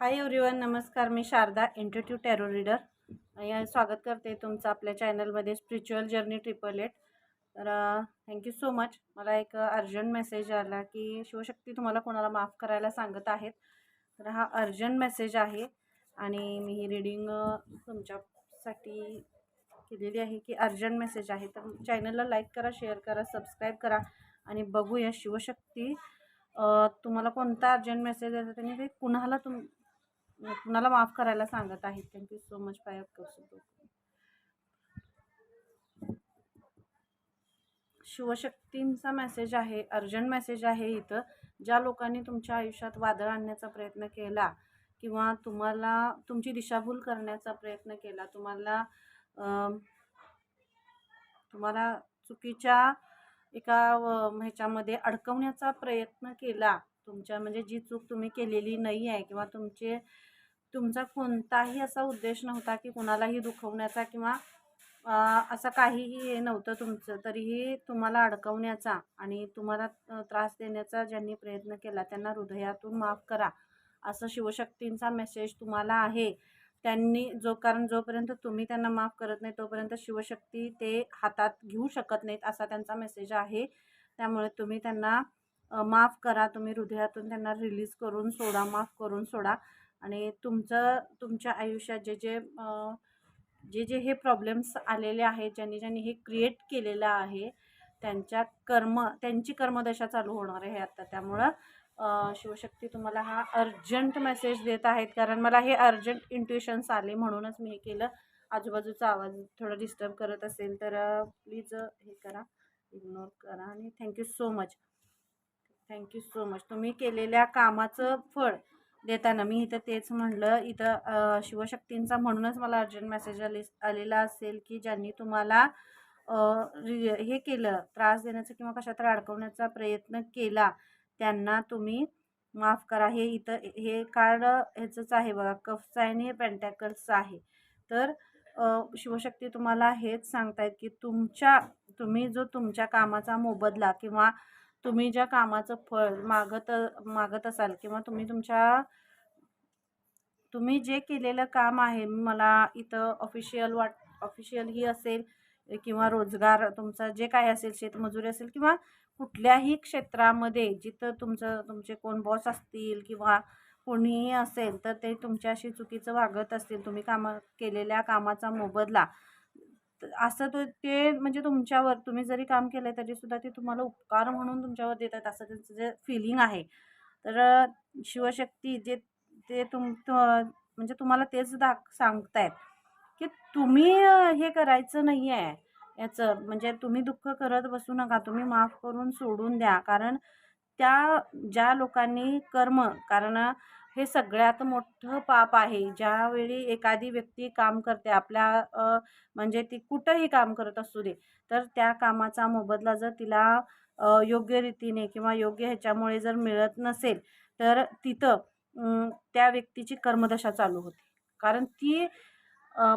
Hi everyone, नमस्कार. मी Sharda, इंट्युटिव्ह tarot reader. स्वागत करते तुमचं आपल्या चॅनलमध्ये स्पिरिच्युअल जर्नी 888. तर थँक्यू सो मच. मला एक अर्जंट मेसेज आला की शिवशक्ती तुम्हाला कोणाला माफ करायला सांगत आहेत. तर हा अर्जंट मेसेज आहे आणि मी ही रीडिंग तुमच्यासाठी केलेली आहे की अर्जंट मेसेज आहे. तर चॅनलला लाईक करा, शेअर करा, सबस्क्राईब करा आणि बघूया शिवशक्ती तुम्हाला कोणता अर्जंट मेसेज येतो त्यांनी ते कुणाला माफ करायला सांगत आहेत. Thank you so much for your शिवशक्तींचा मेसेज आहे, अर्जंट मेसेज आहे इथं. ज्या लोकांनी तुमच्या आयुष्यात वादळ आणण्याचा प्रयत्न केला किंवा तुम्हाला तुमची दिशाभूल करण्याचा प्रयत्न केला, तुम्हाला चुकीच्या एका ह्याच्यामध्ये अडकवण्याचा प्रयत्न केला, तुमच्या म्हणजे जी चूक तुम्ही केलेली नाही आहे किंवा तुमचा कोणताही असा उद्देश नव्हता की कुणालाही दुखवण्याचा किंवा असं काहीही हे नव्हतं तुमचं, तरीही तुम्हाला अडकवण्याचा आणि तुम्हाला त्रास देण्याचा ज्यांनी प्रयत्न केला त्यांना हृदयातून माफ करा, असं शिवशक्तींचा मेसेज तुम्हाला आहे. कारण जोपर्यंत तुम्ही त्यांना माफ करत नाही तोपर्यंत शिवशक्ती ते हातात घेऊ शकत नाहीत, असा त्यांचा मेसेज आहे. त्यामुळे तुम्ही त्यांना माफ करा. तुम्ही हृदयातून त्यांना रिलीज करून सोडा, माफ करून सोडा. आणि तुमच्या आयुष्यात जे हे प्रॉब्लेम्स आलेले आहेत, ज्यांनी हे क्रिएट केलेलं आहे, त्यांची कर्मदशा चालू होणार आहे आता. त्यामुळं शिवशक्ती तुम्हाला हा अर्जंट मेसेज देत आहेत, कारण मला हे अर्जंट इंट्युशन्स आले म्हणूनच मी हे केलं. आजूबाजूचा आवाज थोडा डिस्टर्ब करत असेल तर प्लीज हे करा, इग्नोर करा. आणि थँक्यू सो मच. तुम्ही केलेल्या कामाचं फळ देताना मी इथं तेच म्हणलं, इथं शिवशक्तींचा म्हणूनच मला अर्जंट मेसेज आलेला असेल की ज्यांनी तुम्हाला हे केलं, त्रास देण्याचा किंवा कशात अडकवण्याचा प्रयत्न केला, त्यांना तुम्ही माफ करा. हे इथं हे कार्ड ह्याचंच आहे बघा, कफ्स आहे आणि हे पेंटॅकल्सचं आहे. तर शिवशक्ती तुम्हाला हेच सांगतायत की तुम्ही जो तुमच्या कामाचा मोबदला किंवा तुम्ही ज्या कामाचं फळ मागत असाल किंवा तुम्ही जे केलेलं काम आहे, मला इथं ऑफिशियलही असेल किंवा रोजगार तुमचा जे काय असेल, शेतमजुरी असेल किंवा कुठल्याही क्षेत्रामध्ये जिथं तुमचे कोण बॉस असतील किंवा कोणीही असेल तर ते तुमच्याशी चुकीचं वागत असतील, तुम्ही केलेल्या कामाचा मोबदला असं ते म्हणजे तुमच्यावर, तुम्ही जरी काम केलं तरीसुद्धा ते तुम्हाला उपकार म्हणून तुमच्यावर देतात, असं त्यांचं जे फिलिंग आहे. तर शिवशक्ती ते म्हणजे तुम्हाला तेच सांगतायत की तुम्ही हे करायचं नाही आहे याचं, म्हणजे तुम्ही दुःख करत बसू नका, तुम्ही माफ करून सोडून द्या. कारण ज्या लोकांनी कारण हे सगळ्यात मोठं पाप आहे. ज्यावेळी एखादी व्यक्ती काम करते म्हणजे ती कुठंही काम करत असू दे, तर त्या कामाचा मोबदला जर तिला योग्य रीतीने किंवा योग्य ह्याच्यामुळे जर मिळत नसेल तर तिथं त्या व्यक्तीची कर्मदशा चालू होते. कारण ती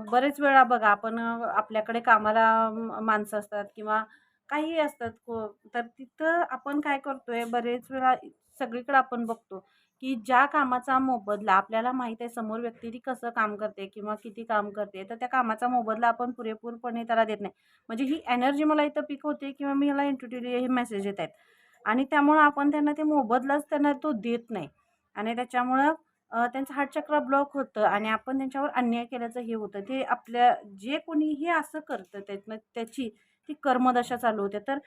बरेच वेळा बघा, आपण आपल्याकडे कामाला माणसं असतात किंवा काही असतात तर तिथं आपण काय करतोय, बरेच वेळा सगळीकडे आपण बघतो की ज्या कामाचा मोबदला आपल्याला माहीत आहे समोर व्यक्ती ती कसं काम करते किंवा किती काम करते, तर त्या कामाचा मोबदला आपण पुरेपूरपणे त्याला देत नाही. म्हणजे ही एनर्जी मला इथं पिक होते किंवा मी याला इंट्युटिव्हली हे मेसेज येत आहेत आणि त्यामुळं आपण त्यांना ते मोबदलाच त्यांना तो देत नाही आणि त्याच्यामुळं त्यांचं हार्टचक्र ब्लॉक होतं आणि आपण त्यांच्यावर अन्याय केल्याचं हे होतं. ते जे कोणीही असं करतं त्याची ती कर्मदशा चालू होते. तर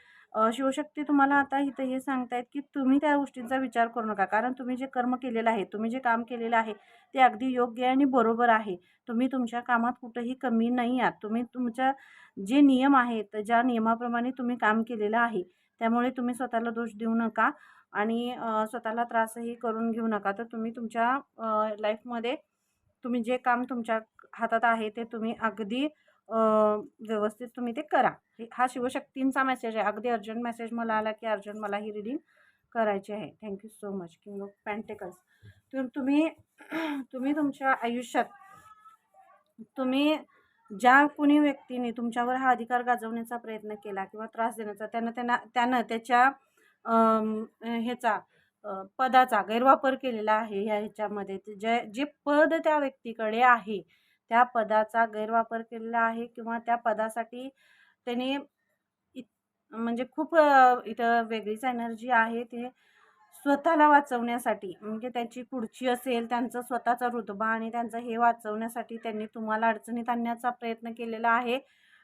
शिवशक्ती तुम्हाला आता इथं हे सांगतायत की तुम्ही त्या गोष्टींचा विचार करू नका, कारण तुम्ही जे कर्म केलेलं आहे, तुम्ही जे काम केलेलं आहे ते अगदी योग्य आणि बरोबर आहे. तुम्ही तुमच्या कामात कुठंही कमी नाही आहात. तुम्ही तुमच्या जे नियम आहेत, ज्या नियमाप्रमाणे तुम्ही काम केलेलं आहे, त्यामुळे तुम्ही स्वतःला दोष देऊ नका आणि स्वतःला त्रासही करून घेऊ नका. तर तुम्ही तुमच्या लाईफमध्ये तुम्ही जे काम तुमच्या हातात आहे ते तुम्ही अगदी व्यवस्थित तुम्ही ते करा. हा शिवशक्तींचा मेसेज आहे. अगदी अर्जंट मेसेज मला आला की अर्जंट मला ही रीडिंग करायची आहे. Thank you so much. King of pentacles. तर तुम्ही तुमच्या आयुष्यात ज्या कोणी व्यक्तीने तुमच्यावर हा अधिकार गाजवण्याचा प्रयत्न केला किंवा त्रास देण्याचा, त्यानं त्याच्या पदाचा गैरवापर केलेला आहे ह्याच्यामध्ये. जे जे पद त्या व्यक्तीकडे आहे, त्या पदाचा गैरवापर केलेला आहे किंवा त्या पदासाठी त्याने इत म्हणजे खूप इथं वेगळीच एनर्जी आहे. ते स्वतःला वाचवण्यासाठी म्हणजे त्याची पुढची असेल, त्यांचा स्वतःचा रुतबा आणि त्यांचं हे वाचवण्यासाठी त्यांनी तुम्हाला अडचणीत आणण्याचा प्रयत्न केलेला आहे.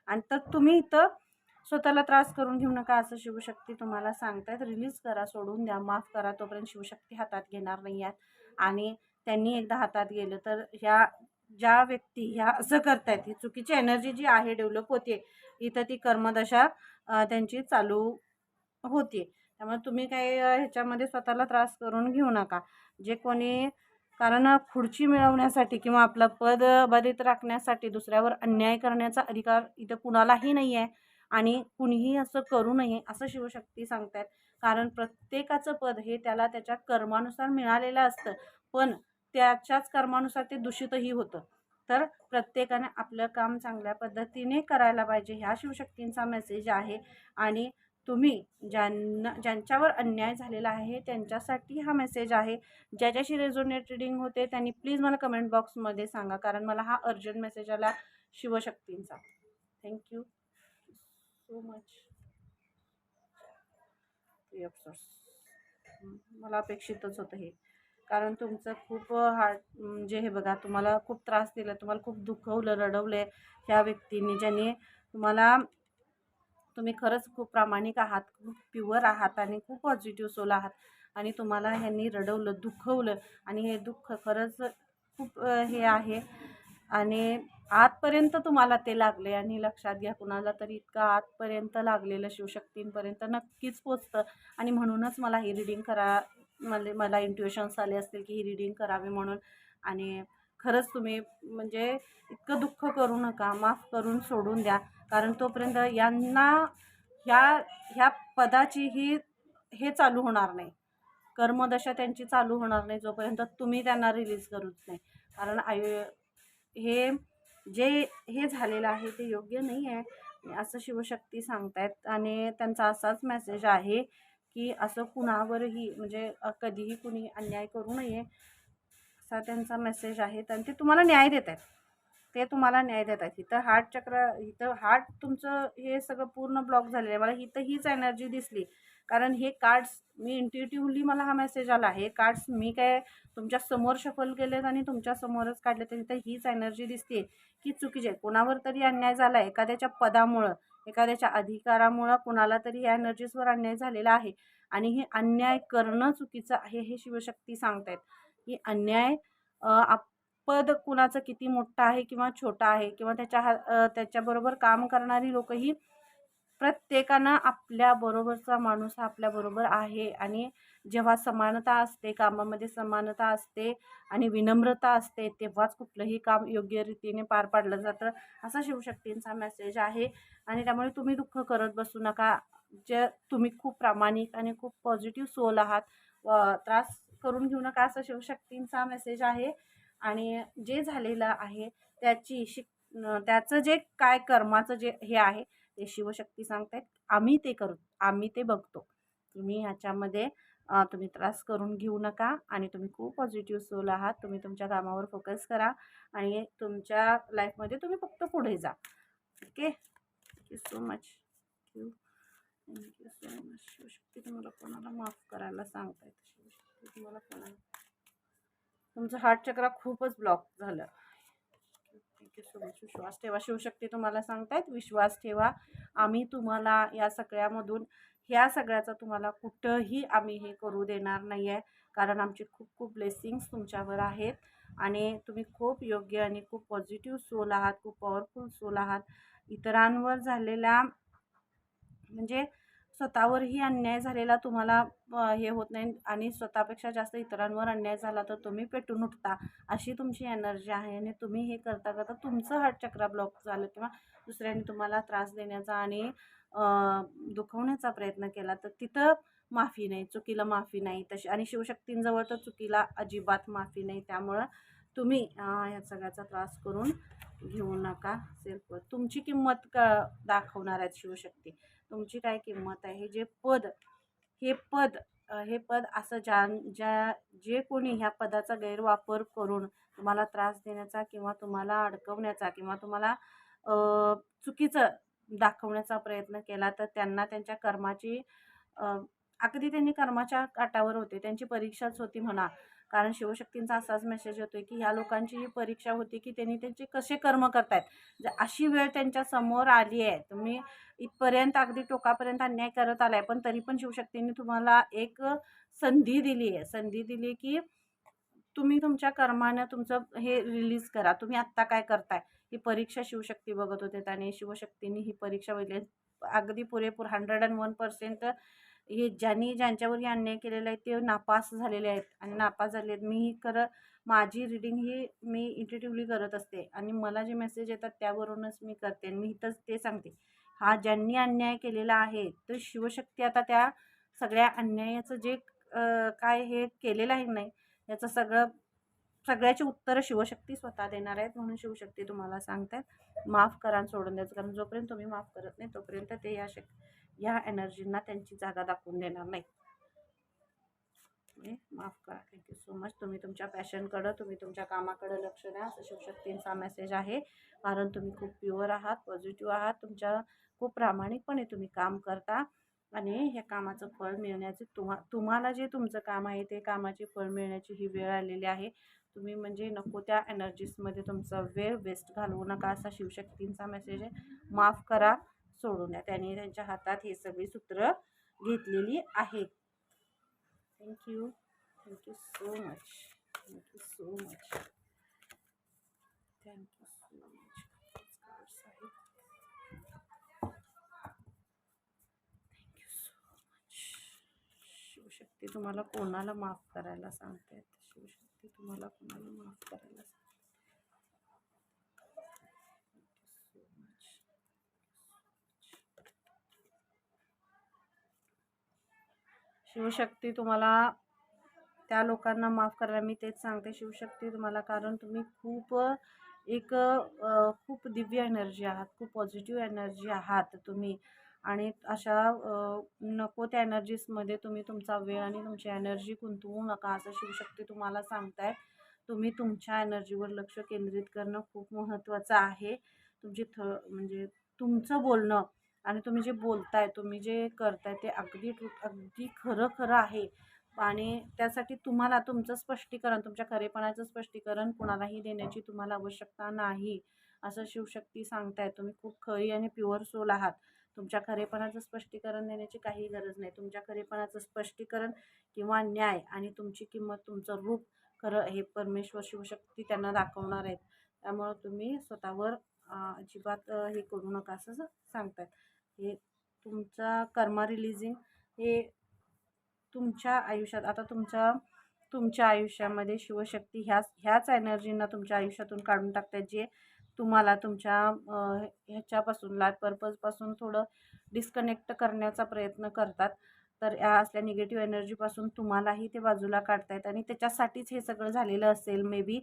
आणि तर तुम्ही इथं स्वतःला त्रास करून घेऊ नका असं शिवशक्ती तुम्हाला सांगतायत. रिलीज करा, सोडून द्या, माफ करा. तोपर्यंत शिवशक्ती हातात घेणार नाही आहेत. आणि त्यांनी एकदा हातात गेलं तर ह्या ज्या व्यक्ती ह्या असं करतायत, ही चुकीची एनर्जी जी आहे डेव्हलप होते, इथं ती कर्मदशा त्यांची चालू होते. त्यामुळे तुम्ही काही ह्याच्यामध्ये स्वतःला त्रास करून घेऊ नका. जे कोणी कारण खुर्ची मिळवण्यासाठी किंवा आपलं पद बाधित राखण्यासाठी दुसऱ्यावर अन्याय करण्याचा अधिकार इथं कुणालाही नाही आहे आणि कुणीही असं करू नये असं शिवशक्ती सांगतात. कारण प्रत्येकाचं पद हे त्याला त्याच्या कर्मानुसार मिळालेलं असतं, पण त्याच्याच कर्मानुसार ते दूषितही होतं. तर प्रत्येकाने आपलं काम चांगल्या पद्धतीने करायला पाहिजे, ह्या शिवशक्तींचा मेसेज आहे. आणि तुम्ही ज्यांच्यावर अन्याय झालेला आहे त्यांच्यासाठी हा मेसेज आहे. ज्याच्याशी रेझोनेट रीडिंग होते त्यांनी प्लीज मला कमेंट बॉक्समध्ये सांगा, कारण मला हा अर्जंट मेसेज आला शिवशक्तींचा. Thank you so much. मला अपेक्षितच होतं हे, कारण तुमचं खूप हार्ट म्हणजे हे बघा, तुम्हाला खूप त्रास दिला, तुम्हाला खूप दुखवलं, रडवलं आहे ह्या व्यक्तींनी, ज्याने तुम्ही खरंच खूप प्रामाणिक आहात, खूप प्युअर आहात आणि खूप पॉझिटिव्ह सोल आहात आणि तुम्हाला ह्यांनी रडवलं, दुखवलं आणि हे दुःख खरंच खूप हे आहे. आणि आतपर्यंत तुम्हाला ते लागले आणि लक्षात घ्या, कुणाला तरी इतकं आतपर्यंत लागलेलं शिवशक्तींपर्यंत नक्कीच पोचतं. आणि म्हणूनच मला ही रीडिंग मला इंट्युशन्स आले असतील की ही रीडिंग करावी म्हणून. आणि खरंच तुम्ही म्हणजे इतकं दुःख करू नका, माफ करून सोडून द्या. कारण तोपर्यंत यांना ह्या ह्या पदाची हे चालू होणार नाही, कर्मदशा त्यांची चालू होणार नाही जोपर्यंत तुम्ही त्यांना रिलीज करूच नाही. कारण हे जे हे झालेलं आहे ते योग्य नाही आहे असं शिवशक्ती सांगतायत. आणि त्यांचा असाच मेसेज आहे की असं कुणावरही म्हणजे कधीही कुणी अन्याय करू नये असा त्यांचा मेसेज आहे. आणि ते तुम्हाला न्याय देत आहेत, ते तुम्हाला न्याय देत आहेत. इथं हार्ट चक्र, इथं हार्ट तुमचं हे सगळं पूर्ण ब्लॉक झालेलं आहे. मला इथं हीच एनर्जी दिसली, कारण हे कार्ड्स मी इंट्युटिव्हली मला हा मेसेज आला. हे कार्ड्स मी काय तुमच्या समोर शफल केलेत आणि तुमच्या समोरच काढले, तर इथं हीच एनर्जी दिसते की चुकीचे कोणावर तरी अन्याय झाला, एखाद्याच्या पदामुळं, एखाद्याच्या अधिकारामुळं कुणाला तरी या एनर्जीजवर अन्याय झालेला आहे. आणि हे अन्याय करणं चुकीचं आहे हे शिवशक्ती सांगतायत. की अन्याय पद कुणाचं किती मोठं आहे किंवा छोटा आहे किंवा त्याच्याबरोबर काम करणारी लोकही, प्रत्येकानं आपल्याबरोबरचा माणूस हा आपल्याबरोबर आहे. आणि जेव्हा समानता असते, कामामध्ये समानता असते आणि विनम्रता असते, तेव्हाच कुठलंही काम योग्य रीतीने पार पाडलं जातं असा शिवशक्तींचा मेसेज आहे. आणि त्यामुळे तुम्ही दुःख करत बसू नका. जे तुम्ही खूप प्रामाणिक आणि खूप पॉझिटिव्ह सोल आहात, त्रास करून घेऊ नका असं शिवशक्तींचा मेसेज आहे. आणि जे झालेलं आहे त्याचं जे काय कर्माचं जे हे आहे ते शिवशक्ती सांगतायत, आम्ही ते करू, आम्ही ते बघतो. तुम्ही ह्याच्यामध्ये तुम्ही त्रास करून घेऊ नका आणि तुम्ही खूप पॉझिटिव्ह सोल आहात. तुम्ही तुमच्या कामावर फोकस करा आणि तुमच्या लाईफमध्ये तुम्ही फक्त पुढे जा. Okay, thank you so much. Thank you so much. Shivshakti तुम्हाला कोणाला माफ करायला सांगतायत. शिवशक्ती तुम्हाला कोणाला, तुमचं हार्ट चक्र खूपच ब्लॉक झालं. Thank you so much. विश्वास ठेवा, शिवशक्ती तुम्हाला सांगतायत विश्वास ठेवा. आम्ही तुम्हाला या सगळ्यामधून, ह्या सगळ्याचा तुम्हाला कुठंही आम्ही हे करू देणार नाही आहे. कारण आमचे खूप खूप ब्लेसिंग्स तुमच्यावर आहेत आणि तुम्ही खूप योग्य आणि खूप पॉझिटिव्ह सोल आहात, खूप पॉवरफुल सोल आहात. इतरांवर झालेला म्हणजे स्वतःवरही अन्याय झालेला तुम्हाला हे होत नाही आणि स्वतःपेक्षा जास्त इतरांवर अन्याय झाला तर तुम्ही पेटून उठता, अशी तुमची एनर्जी आहे. आणि तुम्ही हे करता करता तुमचं हार्ट चक्र ब्लॉक झालं किंवा दुसऱ्यांनी तुम्हाला त्रास देण्याचा आणि दुखवण्याचा प्रयत्न केला तर तिथं माफी नाही, चुकीला माफी नाही तशी. आणि शिवशक्तींजवळ तर चुकीला अजिबात माफी नाही. त्यामुळं तुम्ही ह्या सगळ्याचा त्रास करून घेऊ नका. सेल्फ तुमची किंमत दाखवणार आहेत शिवशक्ती. तुमची काय किंमत आहे, हे पद हे पद असं जे कोणी ह्या पदाचा गैरवापर करून तुम्हाला त्रास देण्याचा किंवा तुम्हाला अडकवण्याचा किंवा तुम्हाला चुकीचं दाखवण्याचा प्रयत्न केला, तर त्यांना त्यांच्या कर्माची अ, अगदी त्यांनी कर्माच्या काठावर होते. त्यांची परीक्षाच होती म्हणा. कारण शिवशक्तींचा असाच मेसेज येतोय, की ह्या लोकांची ही परीक्षा होती, की त्यांनी त्यांचे कसे कर्म करतायत. जर अशी वेळ त्यांच्या समोर आली आहे, तुम्ही इथपर्यंत अगदी टोकापर्यंत अन्याय करत आलाय, पण तरी पण शिवशक्तींनी तुम्हाला एक संधी दिली आहे. संधी दिली, की तुम्ही तुमच्या कर्मानं तुमचं हे रिलीज करा. तुम्ही आत्ता काय करताय? ही परीक्षा शिवशक्ती बघत होते आणि शिवशक्तींनी ही परीक्षा बघितली. अगदी पुरेपूर 101% हे ज्यांच्यावर हे अन्याय केलेला आहे ते नापास झालेले आहेत आणि नापास झाले आहेत. मी ही माझी रीडिंग ही मी इंट्युटिव्हली करत असते आणि मला जे मेसेज येतात त्यावरूनच मी करते आणि मी इथंच ते सांगते. हा ज्यांनी अन्याय केलेला आहे, तर शिवशक्ती आता त्या सगळ्या अन्यायाचं जे काय हे केलेलं आहे नाही, याचं सगळ्याची उत्तरं शिवशक्ती स्वतः देणार आहेत. म्हणून शिवशक्ती तुम्हाला सांगतायत माफ करा आणि सोडून द्यायचं. कारण जोपर्यंत तुम्ही माफ करत नाही तोपर्यंत ते या एनर्जींना त्यांची जागा दाखवून देणार नाही. माफ करा. Thank you so much. तुम्ही तुमच्या पॅशनकडं तुम्ही तुमच्या कामाकडं लक्ष द्या असं शिवशक्तींचा मेसेज आहे. कारण तुम्ही खूप प्युअर आहात, पॉझिटिव्ह आहात. खूप प्रामाणिकपणे तुम्ही काम करता आणि ह्या कामाचं फळ मिळण्याचे तुम्हाला जे तुमचं काम आहे ते कामाचे फळ मिळण्याची ही वेळ आलेली आहे. तुम्ही म्हणजे नको त्या एनर्जीजमध्ये तुमचा वेळ वेस्ट घालवू नका असा शिवशक्तींचा मेसेज आहे. माफ करा, सोडून द्या. त्यांनी त्यांच्या हातात ही सगळी सूत्र घेतलेली आहेत. Thank you. Thank you so much. Thank you so much. Thank you so much. Thank you so much. Shivshakti तुम्हाला कोणाला माफ करायला सांगते? शिवशक्ती तुम्हाला कोणाला माफ करायला सांगते? शिवशक्ती तुम्हाला त्या लोकांना माफ करायला मी तेच सांगते. शिवशक्ती तुम्हाला कारण तुम्ही खूप दिव्य एनर्जी आहात, खूप पॉझिटिव्ह एनर्जी आहात तुम्ही आणि अशा नको त्या एनर्जीजमध्ये तुम्ही तुमचा वेळ आणि तुमची एनर्जी गुंतवू नका असं शिवशक्ती तुम्हाला सांगताय. तुम्ही तुमच्या एनर्जीवर लक्ष केंद्रित करणं खूप महत्त्वाचं आहे. म्हणजे तुमचं बोलणं आणि तुम्ही जे बोलताय, तुम्ही जे करताय ते अगदी खरं आहे. आणि त्यासाठी तुम्हाला तुमचं स्पष्टीकरण, तुमच्या खरेपणाचं स्पष्टीकरण कुणालाही देण्याची तुम्हाला आवश्यकता नाही, असं शिवशक्ती सांगतायत. तुम्ही खूप खरी आणि प्युअर सोल आहात. तुमच्या खरेपणाचं स्पष्टीकरण देण्याची काही गरज नाही. तुमच्या खरेपणाचं स्पष्टीकरण किंवा न्याय आणि तुमची किंमत, तुमचं रूप खरं हे परमेश्वर शिवशक्ती त्यांना दाखवणार आहेत. त्यामुळं तुम्ही स्वतःवर अजिबात हे करू नका असं सांगतात. हे तुमचा कर्मा रिलीजिंग हे तुमच्या आयुष्यात आता तुमच्या आयुष्यामध्ये शिवशक्ती ह्याच एनर्जींना तुमच्या आयुष्यातून काढून टाकतात, जे तुम्हाला तुमच्या ह्याच्यापासून लाईफ पर्पजपासून थोडं डिस्कनेक्ट करण्याचा प्रयत्न करतात. तर या असल्या निगेटिव्ह एनर्जीपासून तुम्हालाही ते बाजूला काढतायत आणि त्याच्यासाठीच हे सगळं झालेलं असेल मे बी.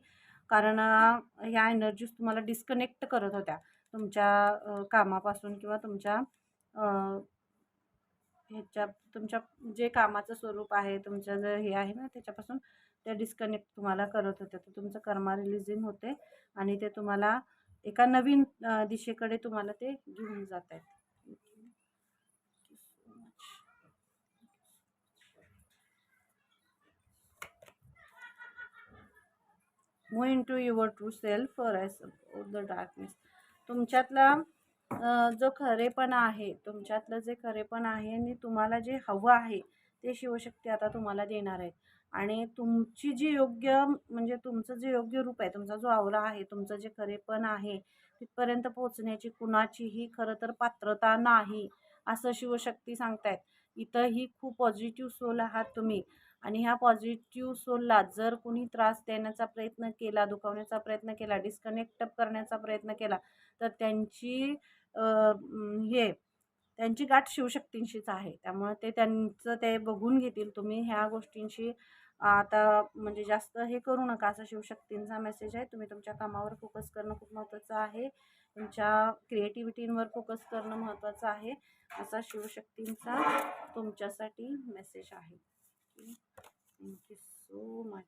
कारण ह्या एनर्जीज तुम्हाला डिस्कनेक्ट करत होत्या तुमच्या कामापासून किंवा तुमच्या तुमच्या जे कामाचं स्वरूप आहे, तुमचं जे हे आहे ना त्याच्यापासून त्या डिस्कनेक्ट तुम्हाला करत होत्या. तर तुमचं कर्मा रिलीजिंग होते आणि ते तुम्हाला एका नवीन दिशेकडे तुम्हाला ते घेऊन जात आहेत. Move into your true self the darkness. तुमच्यातला जो खरेपणा आहे, तुमच्यातलं जे खरेपण आहे आणि तुम्हाला जे हवं आहे ते शिवशक्ती आता तुम्हाला देणार आहेत. आणि तुमची जी म्हणजे तुमचं जे योग्य रूप आहे, तुमचा जो आवरा आहे, तुमचं जे खरेपण आहे तिथपर्यंत पोहोचण्याची कुणाचीही खरं तर पात्रता नाही असं शिवशक्ती सांगतायत. इथंही खूप पॉझिटिव्ह सोल आहात तुम्ही आणि ह्या पॉझिटिव्ह सोलला जर कोणी त्रास देण्याचा प्रयत्न केला, दुखावण्याचा प्रयत्न केला, डिस्कनेक्ट करण्याचा प्रयत्न केला, तर त्यांची गाठ शिवशक्तींशीच आहे. त्यामुळे त्यांचं ते बघून घेतील. तुम्ही ह्या गोष्टींशी आता म्हणजे जास्त हे करू नका असं शिवशक्तींचा मेसेज आहे. तुम्ही तुमच्या कामावर फोकस करणं खूप महत्त्वाचं आहे. तुमच्या क्रिएटिव्हिटींवर फोकस करणं महत्त्वाचं आहे असा शिवशक्तींचा तुमच्यासाठी मेसेज आहे. Thank you so much.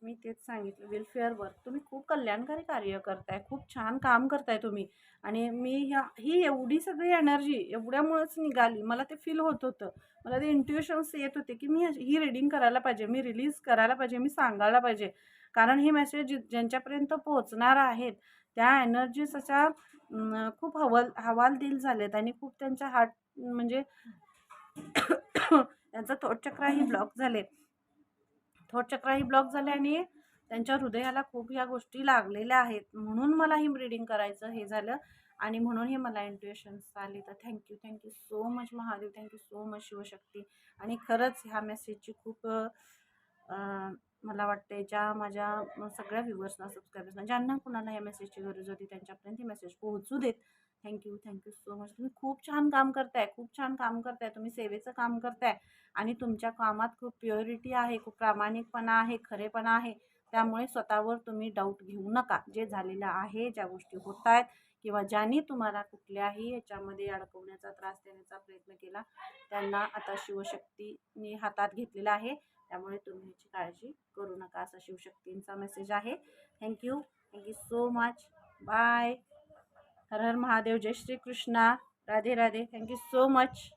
मी तेच सांगितलं, वेलफेअर वर्क तुम्ही खूप कल्याणकारी कार्य करताय, खूप छान काम करताय तुम्ही. आणि मी ही एवढी सगळी एनर्जी एवढ्यामुळेच निघाली, मला ते फील होत होतं. मला ते इंट्युशन्स येत होते की मी ही रीडिंग करायला पाहिजे, मी रिलीज करायला पाहिजे, मी सांगायला पाहिजे. कारण हे मेसेज ज्यांच्यापर्यंत पोहोचणार आहेत त्या एनर्जीज अशा खूप हवालदिल झालेत आणि खूप त्यांच्या हार्ट म्हणजे त्यांचा थ्रोट चक्रही ब्लॉक झाले. थ्रोट चक्रही ब्लॉक झाले आणि त्यांच्या हृदयाला खूप ह्या गोष्टी लागलेल्या आहेत. म्हणून मला ही रीडिंग करायचं हे झालं आणि म्हणून हे मला इंट्युशन्स आले. तर thank you so much Mahadev, thank you so much Shivshakti. आणि खरंच ह्या मेसेजची खूप मला वाटते ज्या माझ्या सगळ्या व्ह्युअर्सना, सबस्क्रायबर्सना, ज्यांना कुणाला या मेसेजची गरज होती त्यांच्यापर्यंत ही मेसेज पोहोचू देत. Thank you so much. तुम्ही खूप छान काम करताय, खूप छान काम करताय. तुम्ही सेवेचं काम करताय आणि तुमच्या कामात खूप प्युरिटी आहे, खूप प्रामाणिकपणा आहे, खरेपणा आहे. त्यामुळे स्वतःवर तुम्ही डाऊट घेऊ नका. जे झालेलं आहे, ज्या गोष्टी होत आहेत किंवा ज्यांनी तुम्हाला कुठल्याही ह्याच्यामध्ये अडकवण्याचा, त्रास देण्याचा प्रयत्न केला त्यांना आता शिवशक्तीने हातात घेतलेला आहे. त्यामुळे तुम्ही ह्याची काळजी करू नका, असा शिवशक्तींचा मेसेज आहे. Thank you so much. Bye. Har Har Mahadev. जय Shri Krishna. Radhe Radhe. Thank you so much.